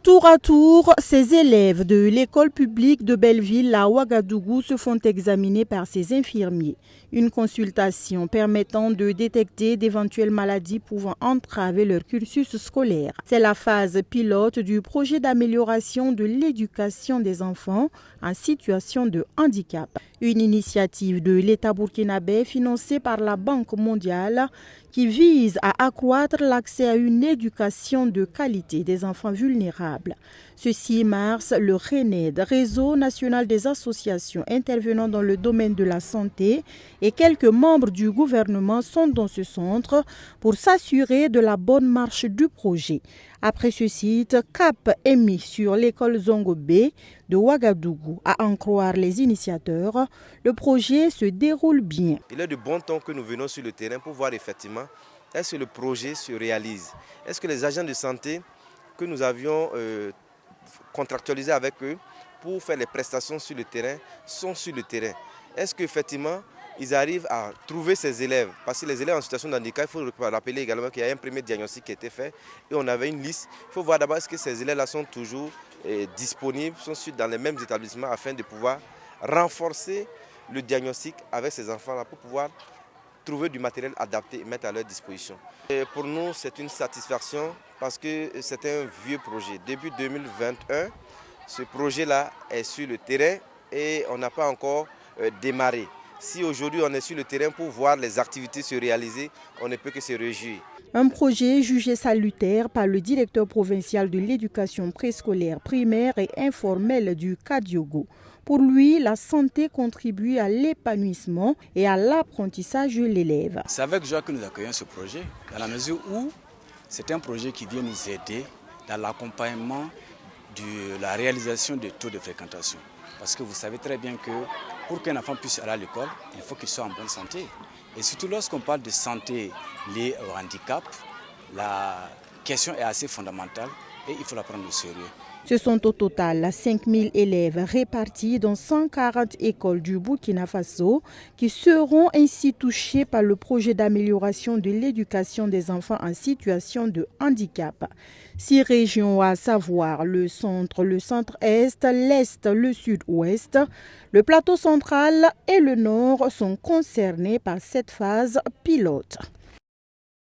Tour à tour, ces élèves de l'école publique de Belleville à Ouagadougou se font examiner par ces infirmiers. Une consultation permettant de détecter d'éventuelles maladies pouvant entraver leur cursus scolaire. C'est la phase pilote du projet d'amélioration de l'éducation des enfants en situation de handicap. Une initiative de l'État burkinabé financée par la Banque mondiale qui vise à accroître l'accès à une éducation de qualité des enfants vulnérables. Ce 6 mars, le RENED, Réseau national des associations intervenant dans le domaine de la santé, et quelques membres du gouvernement sont dans ce centre pour s'assurer de la bonne marche du projet. Après ce site, cap est mis sur l'école Zongo B de Ouagadougou. À en croire les initiateurs, le projet se déroule bien. Il est de bon temps que nous venons sur le terrain pour voir effectivement est-ce que le projet se réalise. Est-ce que les agents de santé que nous avions contractualisés avec eux pour faire les prestations sur le terrain sont sur le terrain. Est-ce qu'effectivement ils arrivent à trouver ces élèves? Parce que les élèves en situation de handicap, il faut rappeler également qu'il y a un premier diagnostic qui a été fait et on avait une liste. Il faut voir d'abord est-ce que ces élèves-là sont toujours disponibles, sont dans les mêmes établissements afin de pouvoir renforcer le diagnostic avec ces enfants-là pour pouvoir trouver du matériel adapté et mettre à leur disposition. Et pour nous, c'est une satisfaction parce que c'est un vieux projet. Début 2021, ce projet-là est sur le terrain et on n'a pas encore démarré. Si aujourd'hui on est sur le terrain pour voir les activités se réaliser, on ne peut que se réjouir. Un projet jugé salutaire par le directeur provincial de l'éducation préscolaire, primaire et informelle du Kadiogo. Pour lui, la santé contribue à l'épanouissement et à l'apprentissage de l'élève. C'est avec joie que nous accueillons ce projet, dans la mesure où c'est un projet qui vient nous aider dans l'accompagnement de la réalisation des taux de fréquentation. Parce que vous savez très bien que pour qu'un enfant puisse aller à l'école, il faut qu'il soit en bonne santé. Et surtout lorsqu'on parle de santé liée au handicap, la question est assez fondamentale et il faut la prendre au sérieux. Ce sont au total 5000 élèves répartis dans 140 écoles du Burkina Faso qui seront ainsi touchés par le projet d'amélioration de l'éducation des enfants en situation de handicap. 6 régions à savoir le centre-est, l'est, le sud-ouest, le plateau central et le nord sont concernés par cette phase pilote.